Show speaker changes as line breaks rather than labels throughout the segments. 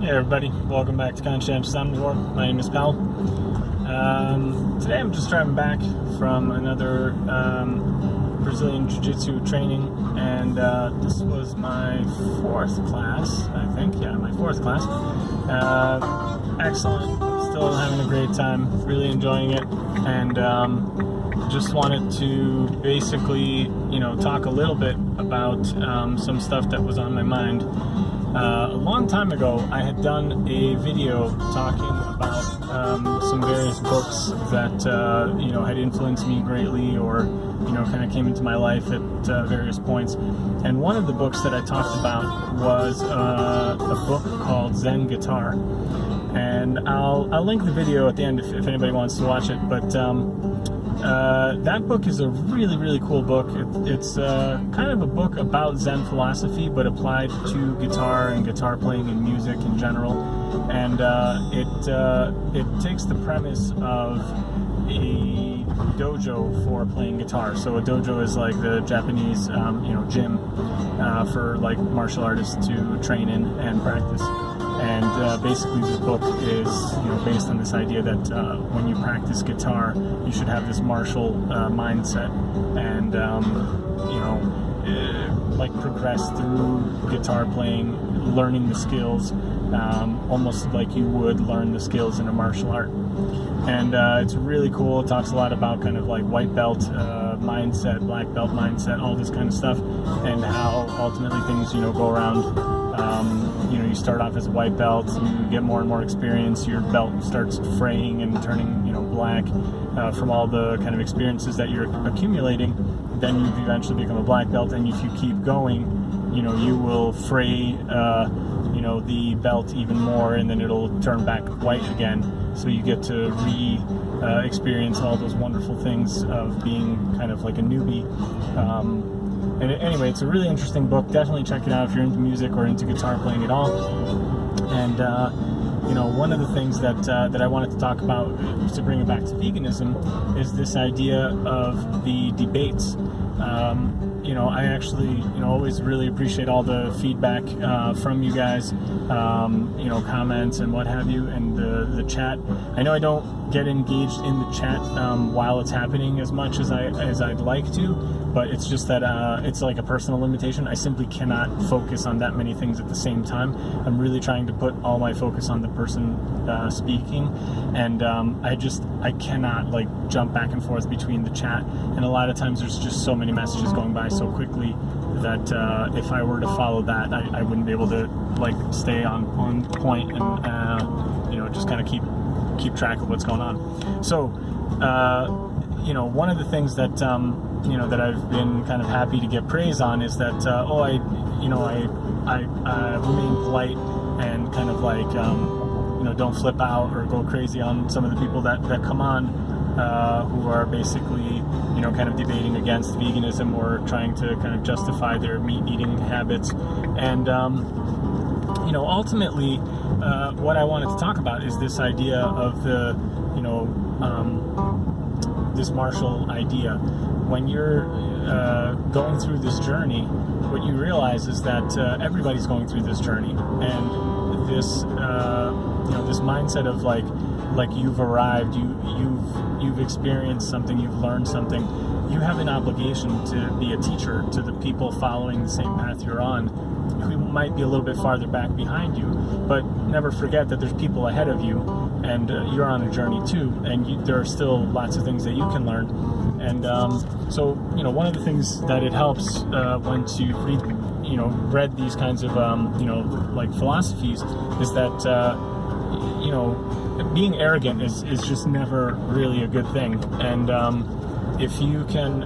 Hey everybody, welcome back to Conscientious Omnivore. My name is Pal. Today I'm just driving back from another Brazilian Jiu-Jitsu training, and this was my fourth class, I think. Yeah, my fourth class. Excellent, still having a great time, really enjoying it, and just wanted to basically, talk a little bit about some stuff that was on my mind. A long time ago, I had done a video talking about some various books that had influenced me greatly, or kind of came into my life at various points. And one of the books that I talked about was a book called Zen Guitar. And I'll link the video at the end if anybody wants to watch it. But that book is a really, really cool book. It's kind of a book about Zen philosophy, but applied to guitar and guitar playing and music in general. And it takes the premise of a dojo for playing guitar. So a dojo is like the Japanese, gym for like martial artists to train in and practice. And basically this book is based on this idea that when you practice guitar, you should have this martial mindset and progress through guitar playing, learning the skills, almost like you would learn the skills in a martial art. And it's really cool. It talks a lot about kind of like white belt mindset, black belt mindset, all this kind of stuff, and how ultimately things go around. You start off as a white belt, you get more and more experience, your belt starts fraying and turning black from all the kind of experiences that you're accumulating. Then you eventually become a black belt, and if you keep going, you will fray the belt even more, and then it'll turn back white again. So you get to experience all those wonderful things of being kind of like a newbie. And anyway, it's a really interesting book. Definitely check it out if you're into music or into guitar playing at all. And one of the things that I wanted to talk about, to bring it back to veganism, is this idea of the debates. I actually always really appreciate all the feedback from you guys, comments and what have you, and the chat. I know I don't get engaged in the chat while it's happening as much as I'd like to, but it's just that it's like a personal limitation. I simply cannot focus on that many things at the same time. I'm really trying to put all my focus on the person speaking, and I cannot jump back and forth between the chat. And a lot of times there's just so many messages going by so quickly that if I were to follow that, I wouldn't be able to stay on point and just kind of keep track of what's going on. So one of the things that that I've been kind of happy to get praise on is that I remain polite and kind of don't flip out or go crazy on some of the people that come on who are basically kind of debating against veganism or trying to kind of justify their meat eating habits. And ultimately what I wanted to talk about is this idea of the this martial idea. When you're going through this journey, what you realize is that everybody's going through this journey, and this this mindset of like you've arrived, you've experienced something, you've learned something. You have an obligation to be a teacher to the people following the same path you're on, who might be a little bit farther back behind you, but never forget that there's people ahead of you, and you're on a journey too, and there are still lots of things that you can learn. And so one of the things that it helps once you've read these kinds of philosophies is that being arrogant is just never really a good thing. And if you can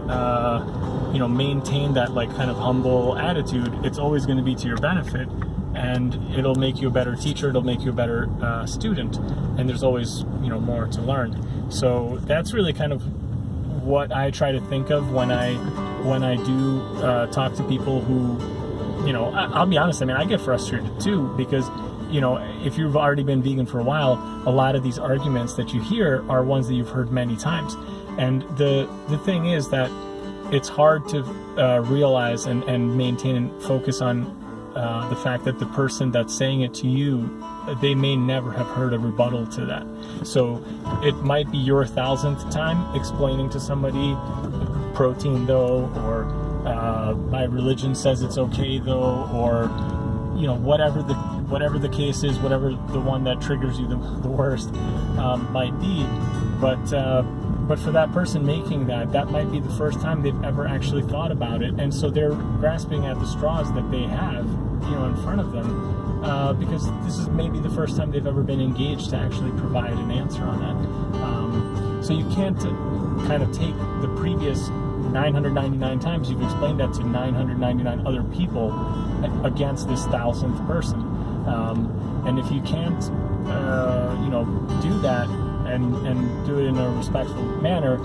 maintain that kind of humble attitude, it's always going to be to your benefit, and it'll make you a better teacher, it'll make you a better student, and there's always more to learn. So that's really kind of what I try to think of when I do talk to people who, I'll be honest, I get frustrated too, because if you've already been vegan for a while, a lot of these arguments that you hear are ones that you've heard many times. And the thing is that it's hard to realize and maintain and focus on the fact that the person that's saying it to you, they may never have heard a rebuttal to that. So it might be your 1,000th time explaining to somebody, protein though, or my religion says it's okay though, or whatever the case is, whatever the one that triggers you the worst might be. But for that person making that might be the first time they've ever actually thought about it, and so they're grasping at the straws that they have, in front of them, because this is maybe the first time they've ever been engaged to actually provide an answer on that. So you can't kind of take the previous 999 times you've explained that to 999 other people against this 1,000th person. And if you can't, do that and do it in a respectful manner,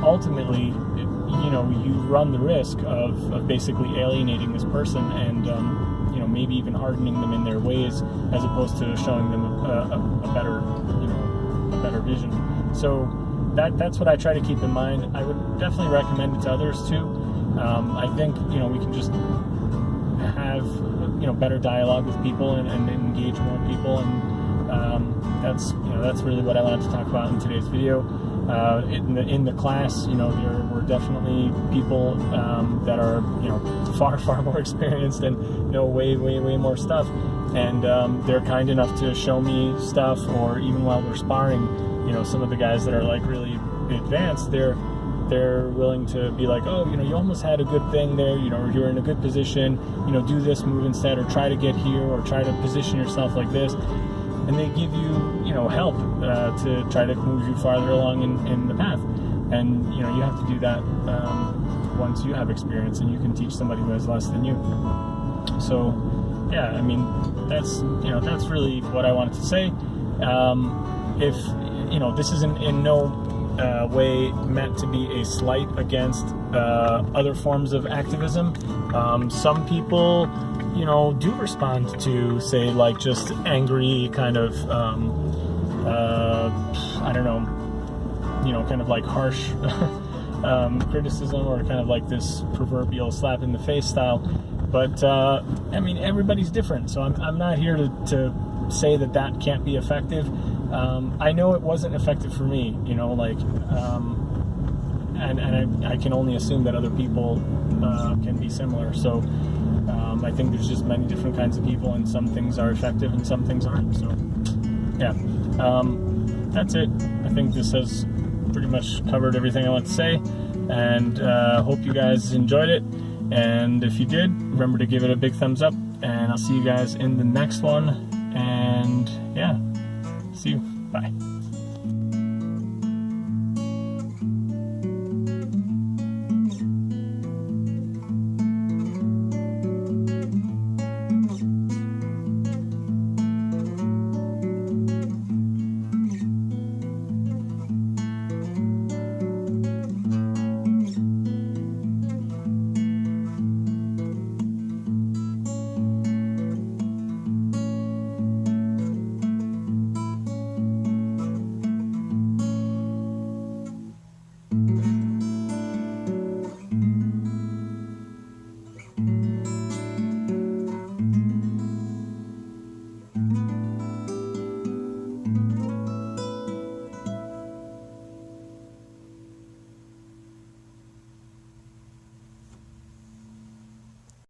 ultimately, you run the risk of basically alienating this person and, maybe even hardening them in their ways, as opposed to showing them a better vision. So that's what I try to keep in mind. I would definitely recommend it to others too. I think, we can just have, better dialogue with people and engage more people, and that's really what I wanted to talk about in today's video. In the class, there were definitely people that are, far more experienced and know way more stuff, and they're kind enough to show me stuff, or even while we're sparring, some of the guys that are like really advanced, they're willing to be like, oh, you almost had a good thing there, you're in a good position, do this move instead, or try to get here, or try to position yourself like this. And they give you, help to try to move you farther along in the path. And, you have to do that once you have experience, and you can teach somebody who has less than you. So, yeah, I mean, that's really what I wanted to say. If, this isn't in no way meant to be a slight against other forms of activism. Some people, do respond to, say, like, just angry kind of, I don't know, kind of like harsh criticism, or kind of like this proverbial slap in the face style. But, I mean, everybody's different, so I'm not here to say that can't be effective. I know it wasn't effective for me, and I can only assume that other people can be similar. So I think there's just many different kinds of people, and some things are effective and some things aren't. So yeah, that's it. I think this has pretty much covered everything I want to say, and hope you guys enjoyed it. And if you did, remember to give it a big thumbs up, and I'll see you guys in the next one. And yeah, see you. Bye.